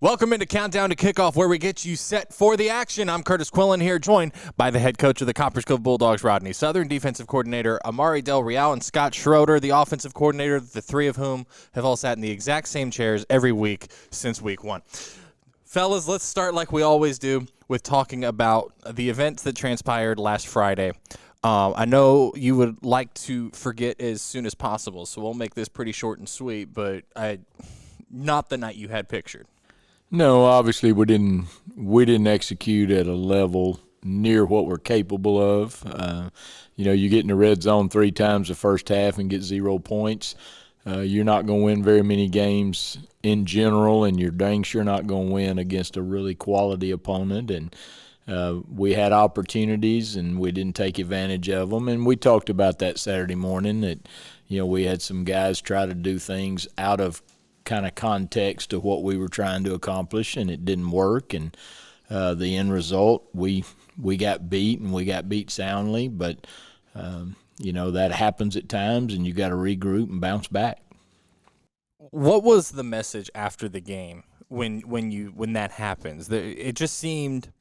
Welcome into Countdown to Kickoff, where we get you set for the action. I'm Kurtis Quillin here, joined by the head coach of the Copperas Cove Bulldogs, Rodney Southern, defensive coordinator Amaury Del Real, and Scott Schroeder, the offensive coordinator, the three of whom have all sat in the exact same chairs every week since week one. Fellas, let's start like we always do with talking about the events that transpired last Friday. I know you would like to forget as soon as possible, so we'll make this pretty short and sweet, but not the night you had pictured. No, obviously we didn't execute at a level near what we're capable of. You get in the red zone 3 times the first half and get 0 points. You're not going to win very many games in general, and you're dang sure not going to win against a really quality opponent. And we had opportunities, and we didn't take advantage of them. And we talked about that Saturday morning that, we had some guys try to do things out of kind of context of what we were trying to accomplish, and it didn't work. And the end result, we got beat, and we got beat soundly. But that happens at times, and you got to regroup and bounce back. What was the message after the game when that happens? It just seemed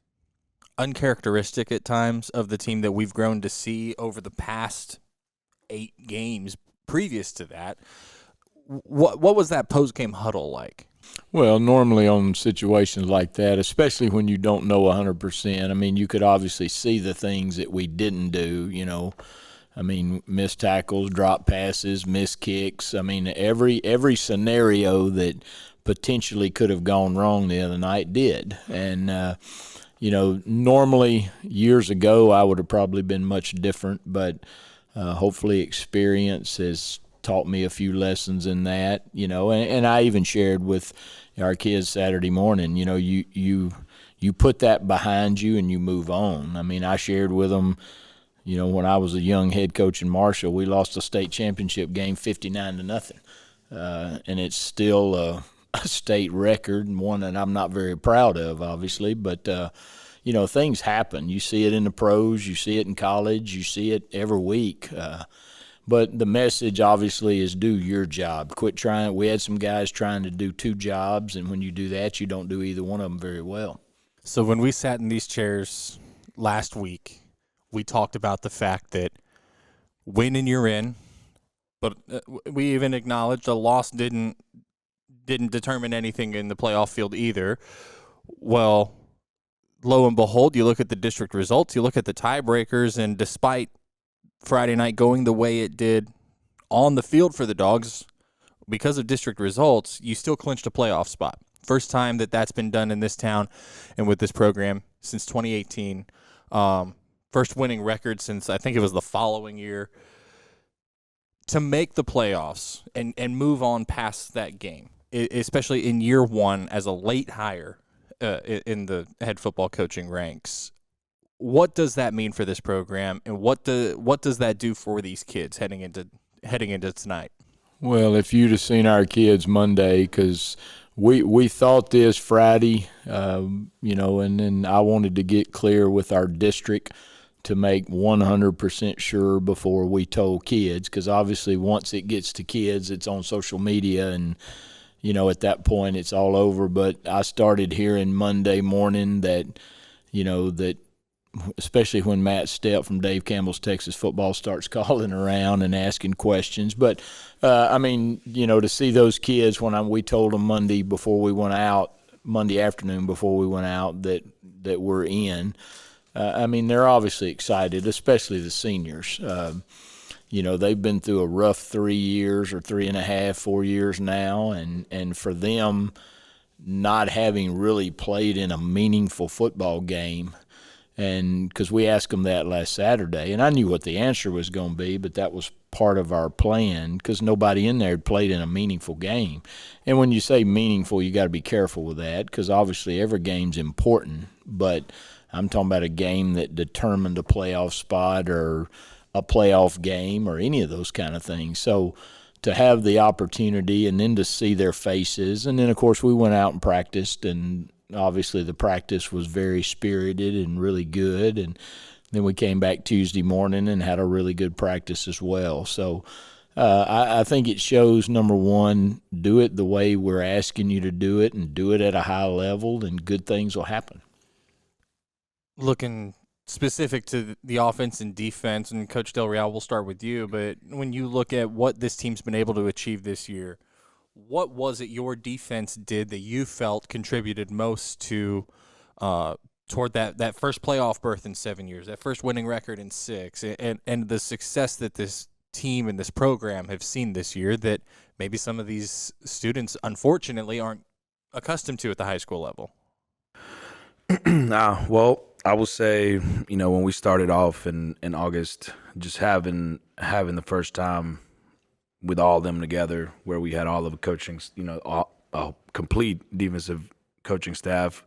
uncharacteristic at times of the team that we've grown to see over the past 8 games previous to that. What was that post-game huddle like? Well, normally on situations like that, especially when you don't know 100%, you could obviously see the things that we didn't do, missed tackles, drop passes, missed kicks. Every scenario that potentially could have gone wrong the other night did. And, normally years ago I would have probably been much different, but hopefully experience has taught me a few lessons in that, and I even shared with our kids Saturday morning, you put that behind you and you move on. I shared with them, when I was a young head coach in Marshall, we lost a state championship game 59-0. And it's still a state record, and one that I'm not very proud of, obviously, but things happen. You see it in the pros, you see it in college, you see it every week. But the message, obviously, is do your job. Quit trying. We had some guys trying to do 2 jobs, and when you do that, you don't do either one of them very well. So when we sat in these chairs last week, we talked about the fact that win and you're in, but we even acknowledged a loss didn't determine anything in the playoff field either. Well, lo and behold, you look at the district results, you look at the tiebreakers, and despite Friday night going the way it did on the field for the Dogs, because of district results, you still clinched a playoff spot. First time that's been done in this town and with this program since 2018. First winning record since I think it was the following year. To make the playoffs and move on past that game, especially in year one as a late hire in the head football coaching ranks, what does that mean for this program, and what does that do for these kids heading into tonight? Well, if you'd have seen our kids Monday, because we thought this Friday, and then I wanted to get clear with our district to make 100% sure before we told kids, because obviously once it gets to kids, it's on social media, and at that point it's all over. But I started hearing Monday morning that especially when Matt Stepp from Dave Campbell's Texas Football starts calling around and asking questions. But, to see those kids when we told them Monday afternoon before we went out that we're in, they're obviously excited, especially the seniors. They've been through a rough 3 years or 3.5, 4 years now, and for them not having really played in a meaningful football game, and because we asked them that last Saturday, and I knew what the answer was going to be, but that was part of our plan because nobody in there had played in a meaningful game. And when you say meaningful, you got to be careful with that because obviously every game's important, but I'm talking about a game that determined a playoff spot or a playoff game or any of those kind of things. So to have the opportunity and then to see their faces, and then, of course, we went out and practiced, and obviously the practice was very spirited and really good, and then we came back Tuesday morning and had a really good practice as well. So I think it shows, number one, do it the way we're asking you to do it and do it at a high level, and good things will happen. Looking specific to the offense and defense, and Coach Del Real, we'll start with you, but when you look at what this team's been able to achieve this year, what was it your defense did that you felt contributed most to toward that first playoff berth in 7 years, that first winning record in 6, and the success that this team and this program have seen this year that maybe some of these students, unfortunately, aren't accustomed to at the high school level? Well, I will say, when we started off in August, just having the first time with all of them together, where we had all of the coaching, a complete defensive coaching staff.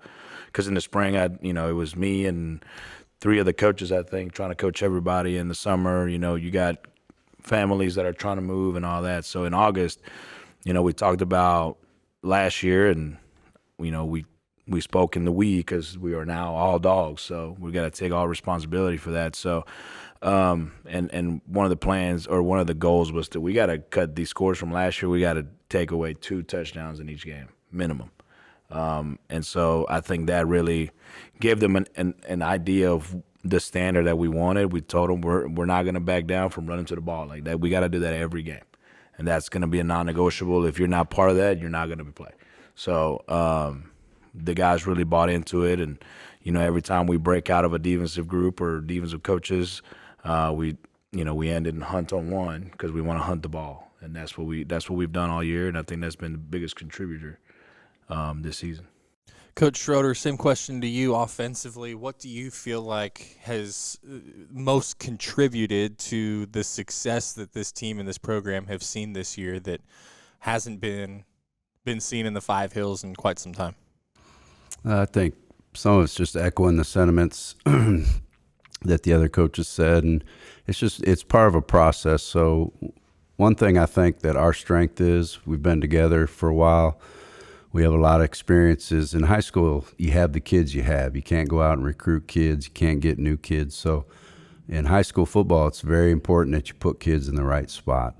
Because in the spring, it was me and 3 other coaches, I think, trying to coach everybody. In the summer, you got families that are trying to move and all that. So in August, we talked about last year, and we spoke in the we, because we are now all dogs, so we got to take all responsibility for that. So, and one of the plans, or one of the goals, was that we got to cut these scores from last year. We got to take away 2 touchdowns in each game, minimum. And so I think that really gave them an idea of the standard that we wanted. We told them we're not going to back down from running to the ball like that. We got to do that every game, and that's going to be a non-negotiable. If you're not part of that, you're not going to play. So. The guys really bought into it, and every time we break out of a defensive group or defensive coaches, we end in hunt on one, because we want to hunt the ball, and that's what we've done all year, and I think that's been the biggest contributor this season. Coach Schroeder, same question to you. Offensively, what do you feel like has most contributed to the success that this team and this program have seen this year that hasn't been seen in the Five Hills in quite some time? I think some of it's just echoing the sentiments that the other coaches said, and it's part of a process. So one thing I think that our strength is, we've been together for a while. We have a lot of experiences. In high school, you have the kids you have. You can't go out and recruit kids. You can't get new kids. So in high school football, it's very important that you put kids in the right spot.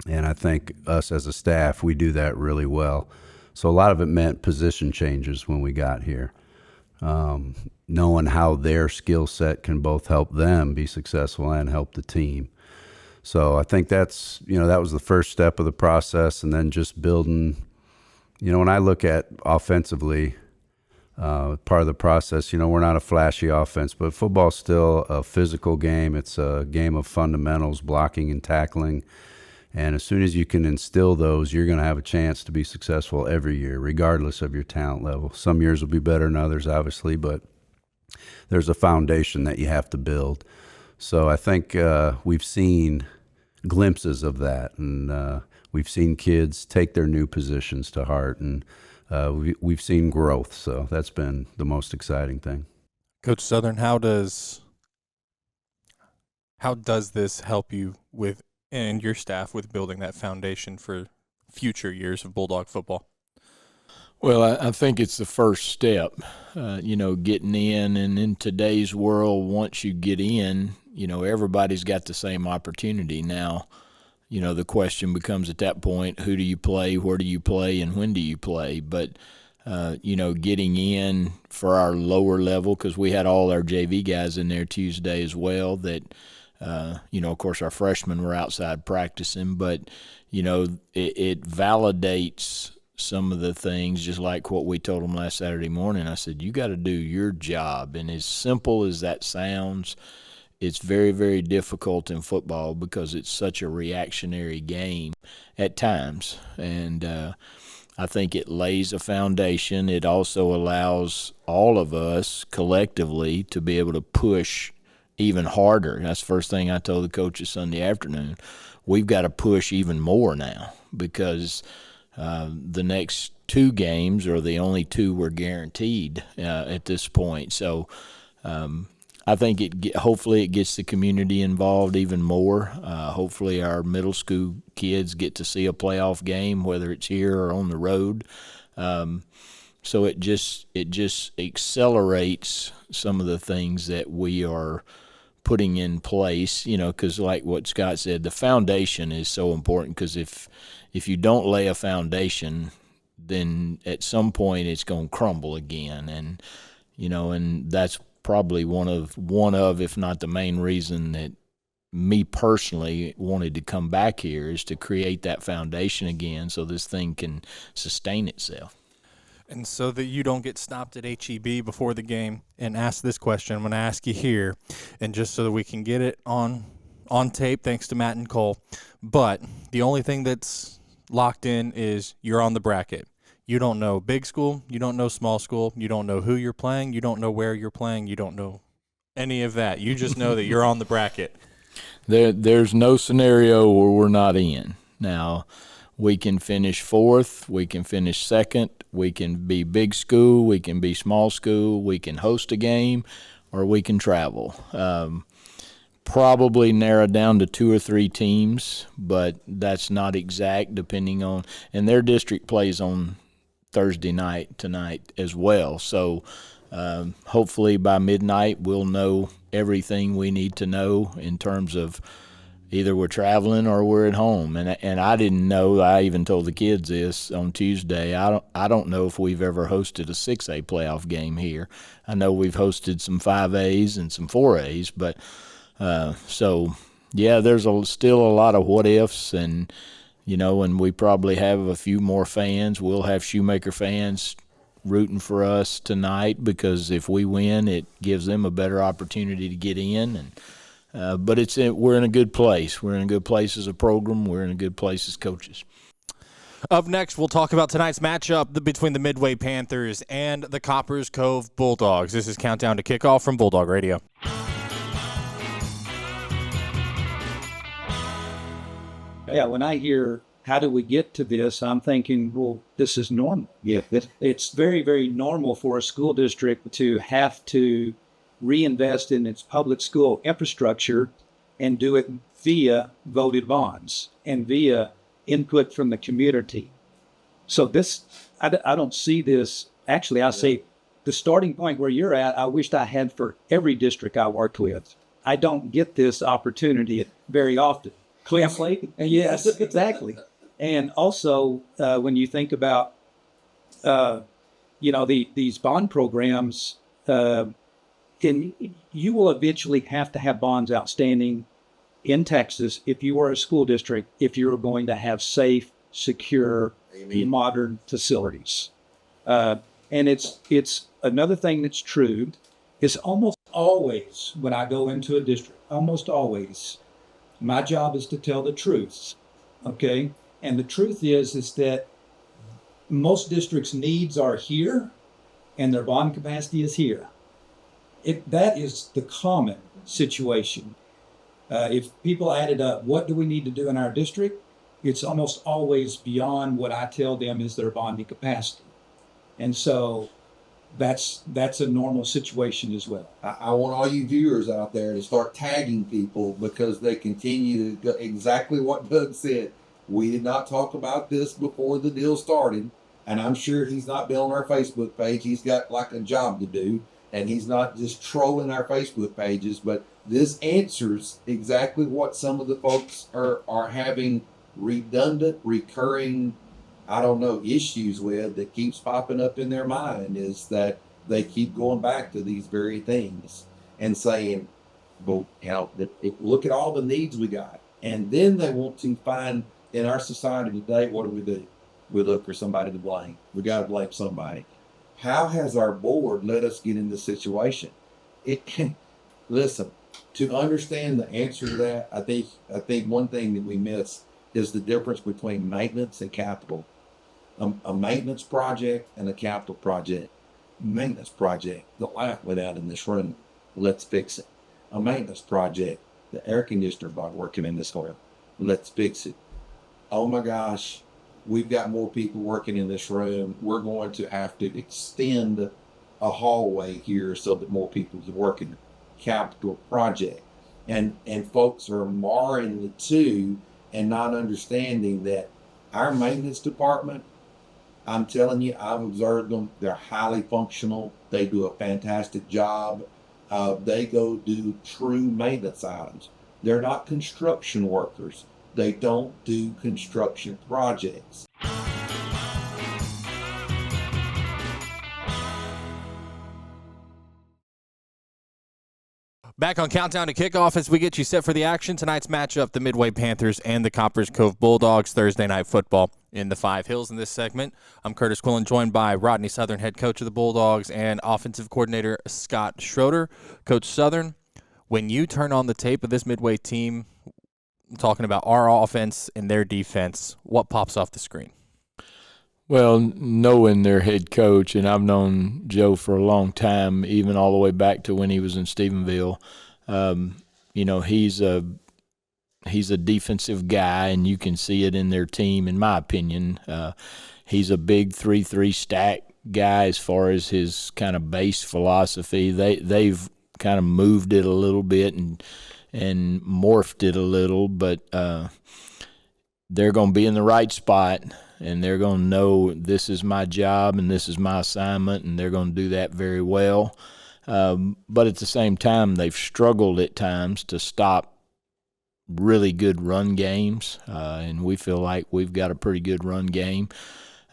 And I think us as a staff, we do that really well. So a lot of it meant position changes when we got here, knowing how their skill set can both help them be successful and help the team. So I think that's, that was the first step of the process, and then just building, when I look at offensively, part of the process, we're not a flashy offense, but football's still a physical game. It's a game of fundamentals, blocking and tackling. And as soon as you can instill those, you're going to have a chance to be successful every year, regardless of your talent level. Some years will be better than others, obviously, but there's a foundation that you have to build. So I think we've seen glimpses of that, and we've seen kids take their new positions to heart, and we've seen growth. So that's been the most exciting thing. Coach Southern, how does this help you with, and your staff, with building that foundation for future years of Bulldog football? Well, I think it's the first step, getting in. And in today's world, once you get in, everybody's got the same opportunity. Now, the question becomes at that point, who do you play, where do you play, and when do you play? But, getting in for our lower level, because we had all our JV guys in there Tuesday as well, that of course, our freshmen were outside practicing, but, it validates some of the things, just like what we told them last Saturday morning. I said, you got to do your job. And as simple as that sounds, it's very, very difficult in football because it's such a reactionary game at times. And I think it lays a foundation. It also allows all of us collectively to be able to push even harder. That's the first thing I told the coaches Sunday afternoon. We've got to push even more now, because the next 2 games are the only 2 we're guaranteed at this point. So I think hopefully it gets the community involved even more. Hopefully our middle school kids get to see a playoff game, whether it's here or on the road. So it just accelerates some of the things that we are putting in place, because like what Scott said, the foundation is so important, because if you don't lay a foundation, then at some point it's going to crumble again. And, and that's probably one of, if not the main reason that me personally wanted to come back here, is to create that foundation again so this thing can sustain itself. And so that you don't get stopped at HEB before the game and ask this question, I'm going to ask you here, and just so that we can get it on tape, thanks to Matt and Cole. But the only thing that's locked in is you're on the bracket. You don't know big school, you don't know small school, you don't know who you're playing, you don't know where you're playing, you don't know any of that. You just know that you're on the bracket. There's no scenario where we're not in. Now, we can finish fourth, we can finish second, we can be big school, we can be small school, we can host a game, or we can travel. Probably narrow down to 2 or 3 teams, but that's not exact, depending on – and their district plays on Thursday night tonight as well. So hopefully by midnight we'll know everything we need to know in terms of – either we're traveling or we're at home. And I didn't know, I even told the kids this on Tuesday, I don't know if we've ever hosted a 6A playoff game here. I know we've hosted some 5As and some 4As, but so yeah, there's still a lot of what ifs, and and we probably have a few more fans. We'll have Shoemaker fans rooting for us tonight, because if we win, it gives them a better opportunity to get in. And but we're in a good place. We're in a good place as a program. We're in a good place as coaches. Up next, we'll talk about tonight's matchup between the Midway Panthers and the Coppers Cove Bulldogs. This is Countdown to Kickoff from Bulldawg Radio. Yeah, when I hear, how do we get to this, I'm thinking, well, this is normal. Yeah. It's very, very normal for a school district to have to reinvest in its public school infrastructure and do it via voted bonds and via input from the community. So this, I don't see this. Actually, I say the starting point where you're at, I wished I had for every district I worked with. I don't get this opportunity very often. Clearly, yes, exactly. And also, when you think about, these bond programs, you will eventually have to have bonds outstanding in Texas if you are a school district, if you're going to have safe, secure, modern facilities. And it's another thing that's true is almost always when I go into a district, almost always, my job is to tell the truth, okay? And the truth is that most districts' needs are here and their bond capacity is here. That is the common situation. If people added up, what do we need to do in our district? It's almost always beyond what I tell them is their bonding capacity. And so that's a normal situation as well. I want all you viewers out there to start tagging people, because they continue to go exactly what Doug said. We did not talk about this before the deal started, and I'm sure he's not been on our Facebook page. He's got like a job to do. And he's not just trolling our Facebook pages, but this answers exactly what some of the folks are having redundant, recurring, issues with, that keeps popping up in their mind, is that they keep going back to these very things and saying, well, look at all the needs we got. And then they want to find, in our society today, what do? We look for somebody to blame. We got to blame somebody. How has our board let us get in this situation? Listen, to understand the answer to that, I think one thing that we miss is the difference between maintenance and capital. A maintenance project and a capital project. Maintenance project, the light went out in this room. Let's fix it. A maintenance project, the air conditioner not working in this oil. Let's fix it. Oh my gosh. We've got more people working in this room. We're going to have to extend a hallway here so that more people are working. Capital project. And folks are marring the two and not understanding that our maintenance department, I'm telling you, I've observed them. They're highly functional. They do a fantastic job. They go do true maintenance items. They're not construction workers. They don't do construction projects. Back on Countdown to Kickoff as we get you set for the action. Tonight's matchup, the Midway Panthers and the Coppers Cove Bulldogs, Thursday Night Football in the Five Hills. In this segment, I'm Kurtis Quillin, joined by Rodney Southern, head coach of the Bulldogs, and offensive coordinator Scott Schroeder. Coach Southern, when you turn on the tape of this Midway team, talking about our offense and their defense, what pops off the screen? Well, knowing their head coach, and I've known Joe for a long time, even all the way back to when he was in Stephenville. He's a defensive guy, and you can see it in their team. In my opinion, he's a big 3-3 stack guy as far as his kind of base philosophy. They've kind of moved it a little bit and morphed it a little, but they're going to be in the right spot. And they're going to know this is my job and this is my assignment, and they're going to do that very well. But at the same time, they've struggled at times to stop really good run games, and we feel like we've got a pretty good run game.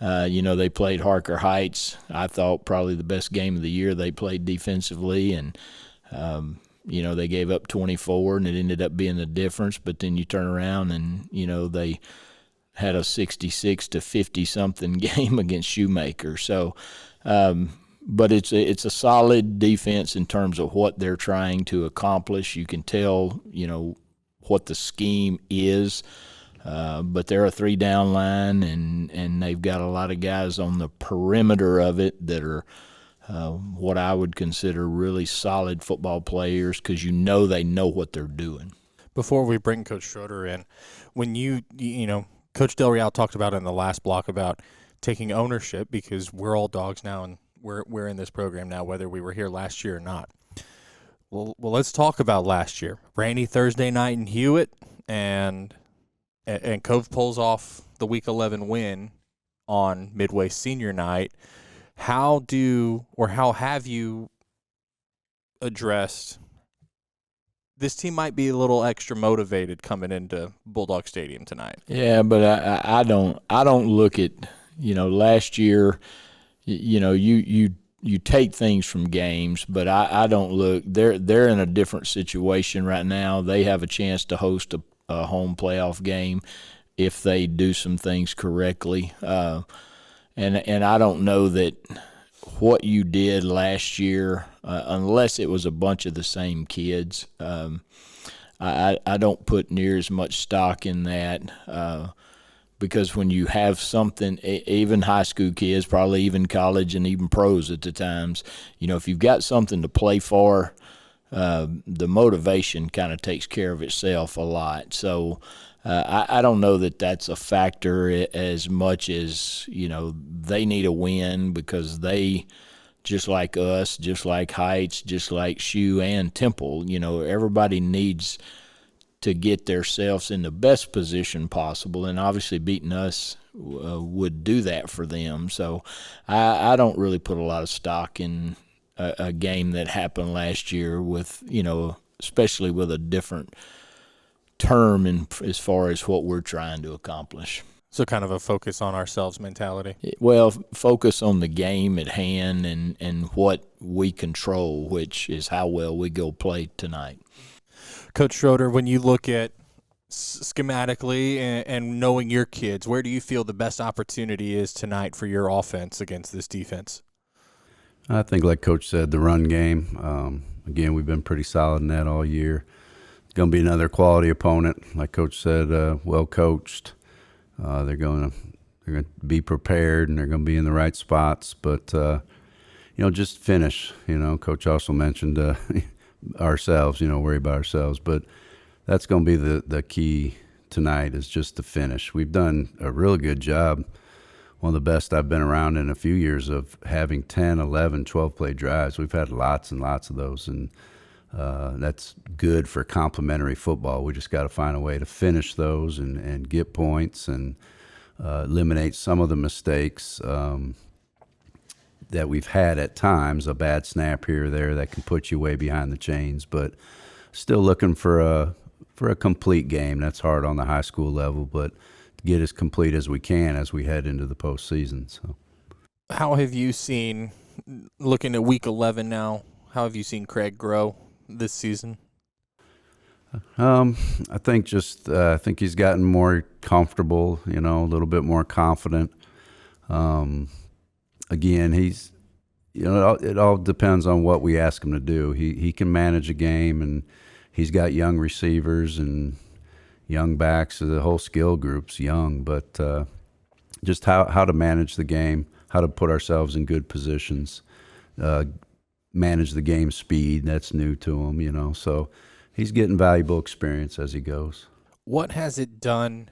They played Harker Heights. I thought probably the best game of the year they played defensively, and they gave up 24, and it ended up being the difference. But then you turn around and, they had a 66 to 50 something game against Shoemaker. So, but it's a solid defense in terms of what they're trying to accomplish. You can tell, what the scheme is. But they're a 3-down line, and they've got a lot of guys on the perimeter of it that are what I would consider really solid football players, because they know what they're doing. Before we bring Coach Schroeder in, when Coach Del Real talked about in the last block about taking ownership, because we're all dogs now and we're in this program now, whether we were here last year or not. Well, let's talk about last year. Rainy Thursday night in Hewitt, and Cove pulls off the Week 11 win on Midway Senior Night. How have you addressed this team might be a little extra motivated coming into Bulldawg Stadium tonight? Yeah, but I don't look at, last year, you take things from games, but I don't look. They're in a different situation right now. They have a chance to host a home playoff game if they do some things correctly. And I don't know that what you did last year, unless it was a bunch of the same kids, I don't put near as much stock in that, because when you have something, even high school kids, probably even college and even pros at the times, if you've got something to play for, the motivation kind of takes care of itself a lot. So I don't know that that's a factor as much as, they need a win, because they, just like us, just like Heights, just like Shoe and Temple, everybody needs to get themselves in the best position possible, and obviously beating us would do that for them. So I don't really put a lot of stock in a game that happened last year with, especially with a different term as far as what we're trying to accomplish. So kind of a focus on ourselves mentality. Well, focus on the game at hand and what we control, which is how well we go play tonight. Coach Schroeder, when you look at schematically and knowing your kids, where do you feel the best opportunity is tonight for your offense against this defense? I think, like Coach said, the run game. Again, we've been pretty solid in that all year. It's going to be another quality opponent. Like Coach said, well coached. They're going to be prepared, and they're going to be in the right spots. But just finish. Coach also mentioned ourselves. Worry about ourselves. But that's going to be the key tonight, is just to finish. We've done a really good job. One of the best I've been around in a few years of having 10, 11, 12-play drives. We've had lots and lots of those, and that's good for complementary football. We just got to find a way to finish those and get points and eliminate some of the mistakes. that we've had at times, a bad snap here or there that can put you way behind the chains, but still looking for a complete game. That's hard on the high school level, but to get as complete as we can as we head into the postseason. So, How have you seen, looking at week 11 now, how have you seen Craig grow this season? I think I think he's gotten more comfortable, a little bit more confident. Again, he's, it all depends on what we ask him to do. He can manage a game, and he's got young receivers and young backs. So the whole skill group's young, but just how to manage the game, how to put ourselves in good positions, manage the game speed. That's new to him, So he's getting valuable experience as he goes. What has it done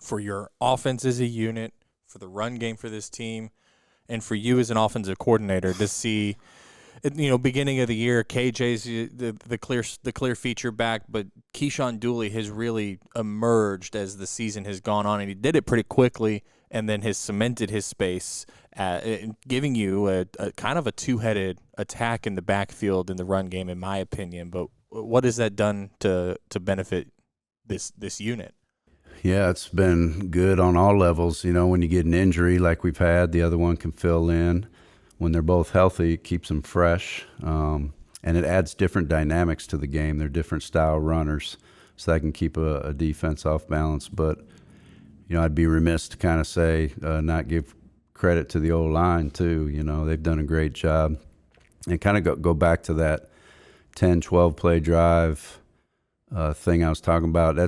for your offense as a unit, for the run game for this team, and for you as an offensive coordinator to see, beginning of the year, KJ's the clear feature back, but Keyshawn Dooley has really emerged as the season has gone on, and he did it pretty quickly, and then has cemented his space, giving you a kind of a two-headed attack in the backfield in the run game, in my opinion. But what has that done to benefit this unit? Yeah, it's been good on all levels. When you get an injury like we've had, the other one can fill in. When they're both healthy, it keeps them fresh, and it adds different dynamics to the game. They're different style runners, so that can keep a defense off balance. But, I'd be remiss to kind of say not give credit to the O-line too. They've done a great job. And kind of go back to that 10, 12-play drive thing I was talking about.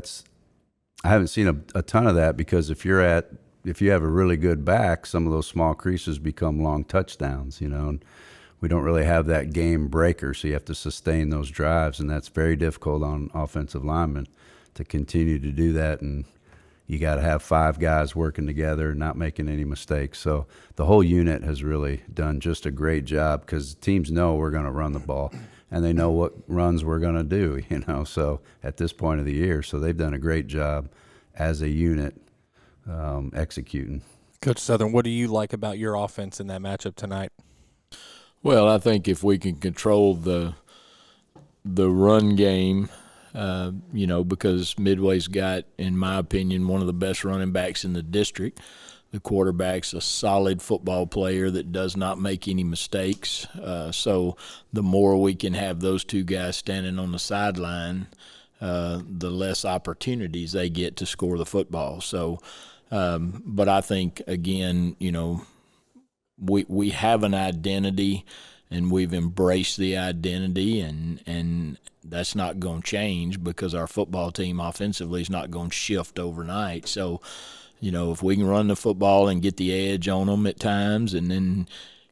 I haven't seen a ton of that, because if you have a really good back, some of those small creases become long touchdowns, and we don't really have that game breaker, so you have to sustain those drives, and that's very difficult on offensive linemen to continue to do that, and you got to have 5 guys working together, not making any mistakes. So the whole unit has really done just a great job, because teams know we're going to run the ball, and they know what runs we're going to do, so at this point of the year. So they've done a great job as a unit executing. Coach Southern, what do you like about your offense in that matchup tonight? Well, I think if we can control the run game, because Midway's got, in my opinion, one of the best running backs in the district. The quarterback's a solid football player that does not make any mistakes. So the more we can have those two guys standing on the sideline, the less opportunities they get to score the football. So, but I think, again, we have an identity, and we've embraced the identity, and that's not going to change, because our football team offensively is not going to shift overnight. So, if we can run the football and get the edge on them at times, and then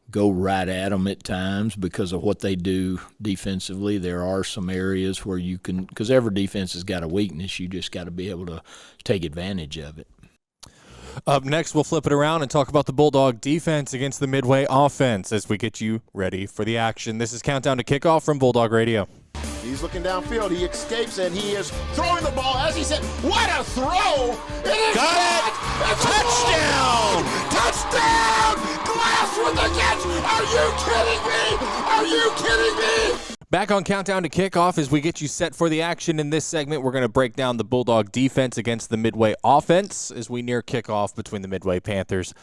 go right at them at times because of what they do defensively, there are some areas where you can, because every defense has got a weakness, you just got to be able to take advantage of it. Up next, we'll flip it around and talk about the Bulldog defense against the Midway offense as we get you ready for the action. This is Countdown to Kickoff from Bulldog Radio. He's looking downfield. He escapes, and he is throwing the ball. As he said, what a throw! It is Got it! It's Touchdown! Touchdown! Glass with the catch! Are you kidding me? Are you kidding me? Back on Countdown to Kickoff as we get you set for the action. In this segment, we're going to break down the Bulldog defense against the Midway offense as we near kickoff between the Midway Panthers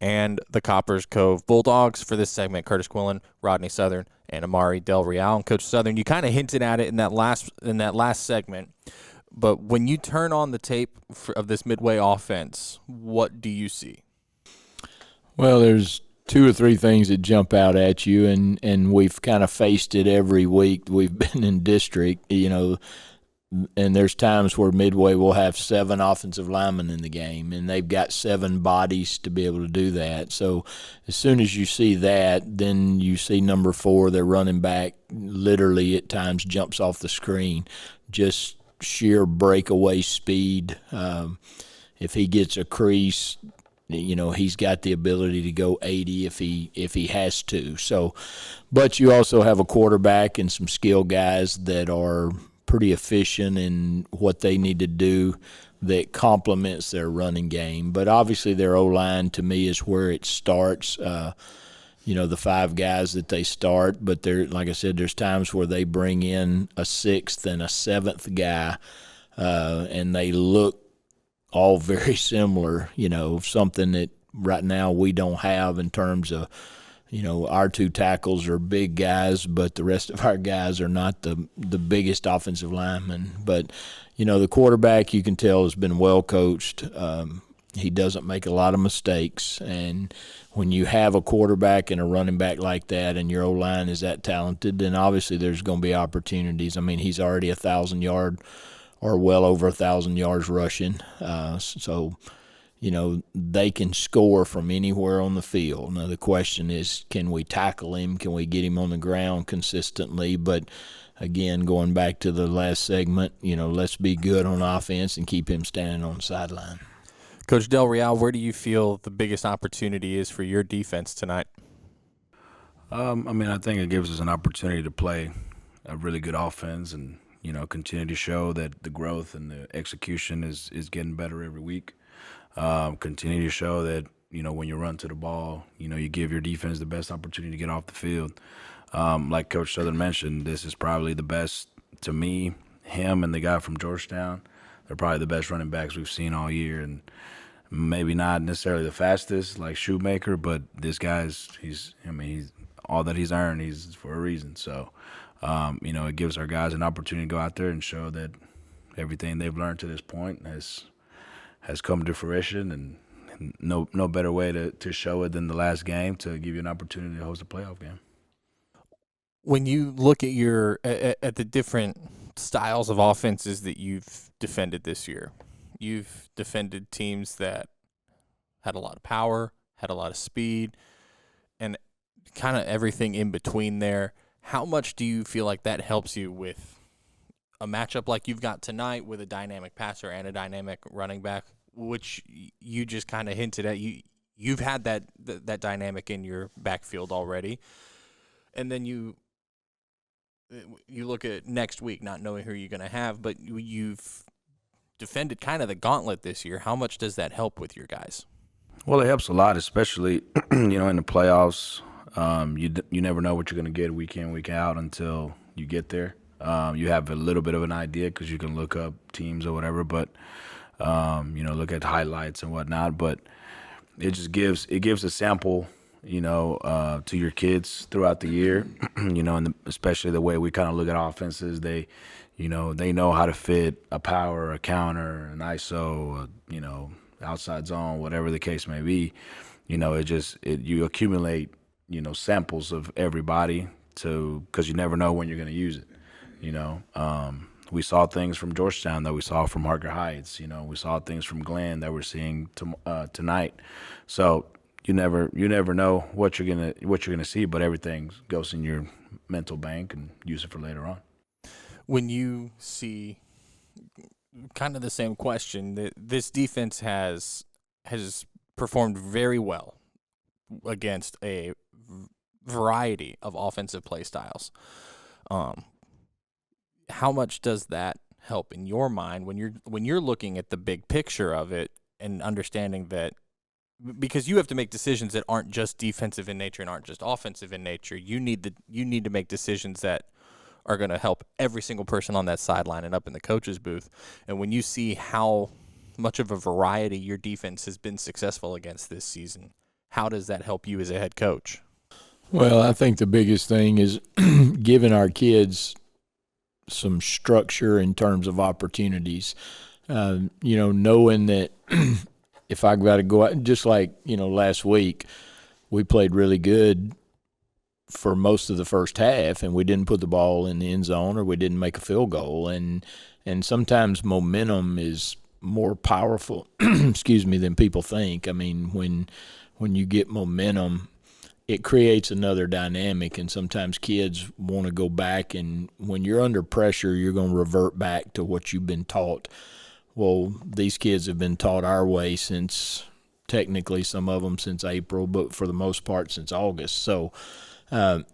and the Coppers Cove Bulldogs. For this segment, Kurtis Quillin, Rodney Southern, and Amaury Del Real. And Coach Southern, you kind of hinted at it in that last segment, but when you turn on the tape of this Midway offense, what do you see? Well, there's 2 or 3 things that jump out at you, and we've kind of faced it every week we've been in district, and there's times where Midway will have 7 offensive linemen in the game, and they've got 7 bodies to be able to do that. So as soon as you see that, then you see number 4, their running back, literally at times jumps off the screen, just sheer breakaway speed. If he gets a crease, he's got the ability to go 80 if he has to. So, but you also have a quarterback and some skill guys that are pretty efficient in what they need to do that complements their running game. But obviously their O-line, to me, is where it starts. the 5 guys that they start. But like I said, there's times where they bring in a 6th and a 7th guy, and they look all very similar, something that right now we don't have in terms of, our 2 tackles are big guys, but the rest of our guys are not the biggest offensive linemen. But, the quarterback, you can tell, has been well coached. He doesn't make a lot of mistakes. And when you have a quarterback and a running back like that and your O-line is that talented, then obviously there's going to be opportunities. I mean, he's already 1,000-yard or well over 1,000 yards rushing. So they can score from anywhere on the field. Now, the question is, can we tackle him? Can we get him on the ground consistently? But, again, going back to the last segment, let's be good on offense and keep him standing on the sideline. Coach Del Real, where do you feel the biggest opportunity is for your defense tonight? I think it gives us an opportunity to play a really good offense and, continue to show that the growth and the execution is getting better every week. Continue to show that, when you run to the ball, you give your defense the best opportunity to get off the field. Like Coach Southern mentioned, this is probably the best, to me, him and the guy from Georgetown. They're probably the best running backs we've seen all year, and maybe not necessarily the fastest like Shoemaker, but this guy's he's all that he's earned, he's for a reason. So, it gives our guys an opportunity to go out there and show that everything they've learned to this point has come to fruition, and no better way to show it than the last game, to give you an opportunity to host a playoff game. When you look at the different styles of offenses that you've defended this year, you've defended teams that had a lot of power, had a lot of speed, and kind of everything in between there. How much do you feel like that helps you with a matchup like you've got tonight with a dynamic passer and a dynamic running back, which you just kind of hinted at? You've had that dynamic in your backfield already, and then you look at next week, not knowing who you're going to have, but you've defended kind of the gauntlet this year. How much does that help with your guys? Well, it helps a lot, especially in the playoffs. You never know what you're going to get week in, week out until you get there. You have a little bit of an idea because you can look up teams or whatever, but look at highlights and whatnot. But it just gives a sample, to your kids throughout the year, and especially the way we kind of look at offenses. They know how to fit a power, a counter, an ISO, outside zone, whatever the case may be. You accumulate, samples of everybody because you never know when you're going to use it. We saw things from Georgetown that we saw from Harker Heights. We saw things from Glenn that we're seeing tonight. So you never know what you're gonna see, but everything goes in your mental bank and use it for later on. When you see kind of the same question, that this defense has performed very well against a variety of offensive play styles. How much does that help in your mind when you're looking at the big picture of it and understanding that, because you have to make decisions that aren't just defensive in nature and aren't just offensive in nature. You need to make decisions that are going to help every single person on that sideline and up in the coach's booth. And when you see how much of a variety your defense has been successful against this season, how does that help you as a head coach? Well, I think the biggest thing is giving our kids some structure in terms of opportunities. Knowing that if I got to go out, just like, last week, we played really good for most of the first half, and we didn't put the ball in the end zone or we didn't make a field goal. And sometimes momentum is more powerful, than people think. I mean, when you get momentum, it creates another dynamic, and sometimes kids want to go back, and when you're under pressure, you're going to revert back to what you've been taught. Well, these kids have been taught our way since, technically some of them since April, but for the most part since August. So I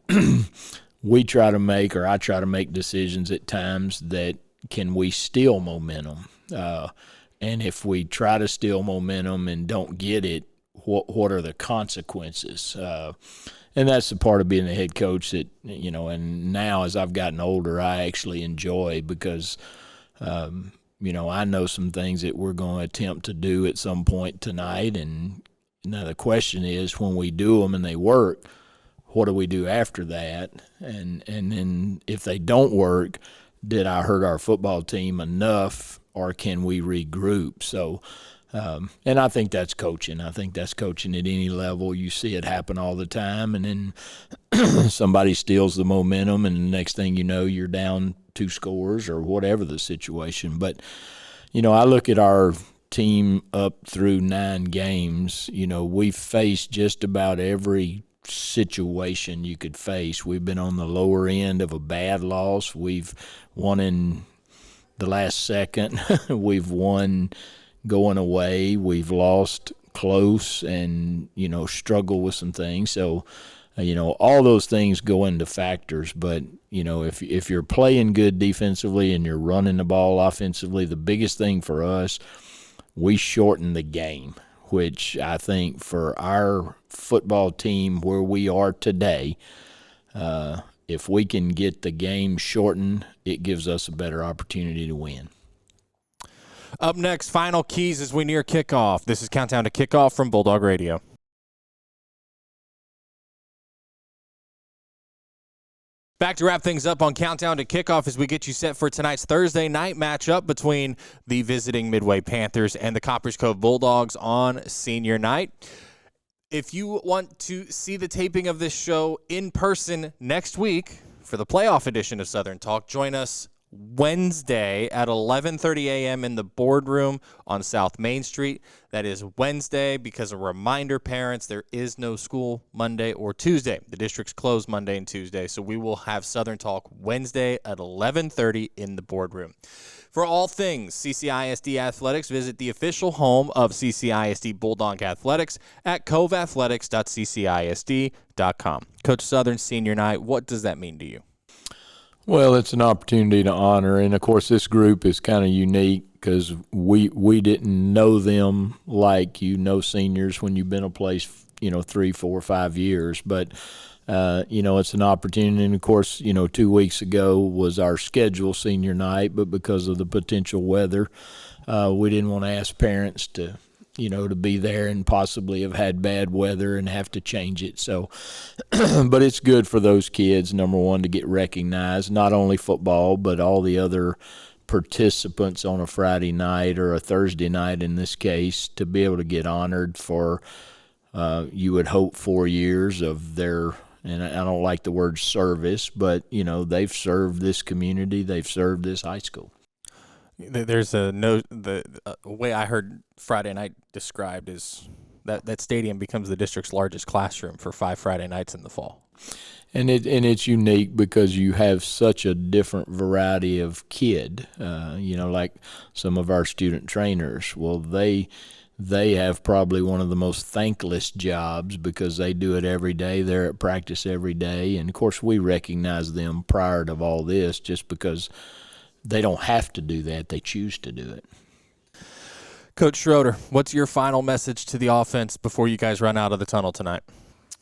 try to make decisions at times that can we steal momentum? And if we try to steal momentum and don't get it, what are the consequences? and that's the part of being a head coach that, you know, and now as I've gotten older, I actually enjoy because, you know, I know some things that we're going to attempt to do at some point tonight. And now the question is, when we do them and they work, what do we do after that? And then if they don't work, did I hurt our football team enough, or can we regroup? So, and I think that's coaching. I think that's coaching at any level. You see it happen all the time, and then somebody steals the momentum, and the next thing you know, you're down 2 scores or whatever the situation. But, you know, I look at our team up through 9 games. You know, we've faced just about every situation you could face. We've been on the lower end of a bad loss. We've won in the last second. We've won going away. We've lost close and, you know, struggle with some things. So, you know, all those things go into factors. But, you know, if you're playing good defensively and you're running the ball offensively, the biggest thing for us, we shorten the game, which I think for our football team where we are today, if we can get the game shortened, it gives us a better opportunity to win. Up next, final keys as we near kickoff. This is Countdown to Kickoff from Bulldawg Radio. Back to wrap things up on Countdown to Kickoff as we get you set for tonight's Thursday night matchup between the visiting Midway Panthers and the Copperas Cove Bulldogs on senior night. If you want to see the taping of this show in person next week for the playoff edition of Southern Talk, join us Wednesday at 11:30 a.m. in the boardroom on South Main Street. That is Wednesday because a reminder, parents, there is no school Monday or Tuesday. The district's closed Monday and Tuesday, so we will have Southern Talk Wednesday at 11:30 in the boardroom. For all things CCISD Athletics, visit the official home of CCISD Bulldawg Athletics at coveathletics.ccisd.com. Coach Southern, senior night, what does that mean to you? Well, it's an opportunity to honor, and of course this group is kind of unique because we didn't know them like you know seniors when you've been a place, you know, 3, 4, 5 years. But you know, it's an opportunity, and of course, you know, 2 weeks ago was our scheduled senior night, but because of the potential weather, we didn't want to ask parents to, you know, to be there and possibly have had bad weather and have to change it. So, but it's good for those kids, number one, to get recognized, not only football, but all the other participants on a Friday night or a Thursday night in this case, to be able to get honored for, you would hope, 4 years of their, and I don't like the word service, but, you know, they've served this community, they've served this high school. There's a note, the way I heard Friday night described is that stadium becomes the district's largest classroom for 5 Friday nights in the fall. And it's unique because you have such a different variety of kid. You know, like some of our student trainers, well, they have probably one of the most thankless jobs because they do it every day. They're at practice every day. And, of course, we recognize them prior to all this just because they don't have to do that. They choose to do it. Coach Schroeder, what's your final message to the offense before you guys run out of the tunnel tonight?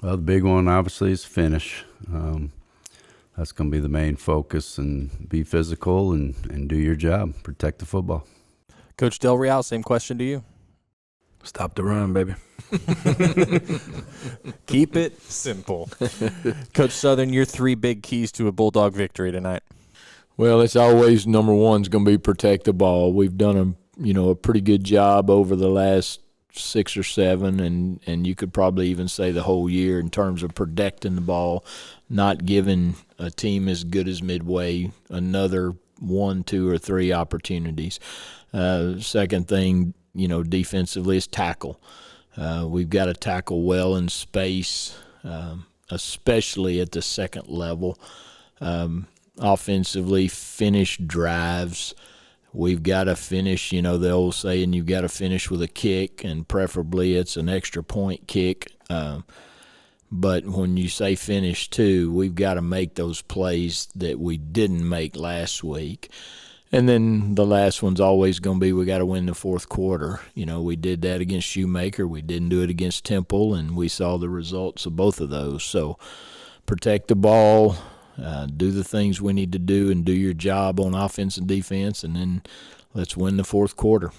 Well, the big one obviously is finish. That's going to be the main focus, and be physical and do your job, protect the football. Coach Del Real, same question to you. Stop the run, baby. Keep it simple. Coach Southern, your 3 big keys to a Bulldog victory tonight. Well, it's always number one is going to be protect the ball. We've done a pretty good job over the last 6 or 7, and you could probably even say the whole year in terms of protecting the ball, not giving a team as good as Midway another 1, 2, or 3 opportunities. Second thing, you know, defensively is tackle. We've got to tackle well in space, especially at the second level. Offensively, finish drives. We've got to finish, you know, the old saying, you've got to finish with a kick, and preferably it's an extra point kick. But when you say finish too, we've got to make those plays that we didn't make last week. And then the last one's always going to be we got to win the fourth quarter. We did that against Shoemaker. We didn't do it against Temple, and we saw the results of both of those. So protect the ball, do the things we need to do, and do your job on offense and defense, and then let's win the fourth quarter.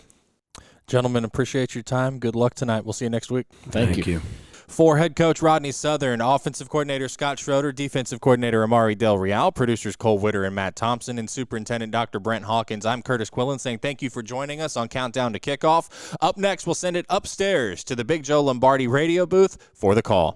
Gentlemen, appreciate your time. Good luck tonight. We'll see you next week. Thank you. For head coach Rodney Southern, offensive coordinator Scott Schroeder, defensive coordinator Amaury Del Real, producers Cole Witter and Matt Thompson, and superintendent Dr. Brent Hawkins, I'm Kurtis Quillin saying thank you for joining us on Countdown to Kickoff. Up next, we'll send it upstairs to the Big Joe Lombardi radio booth for the call.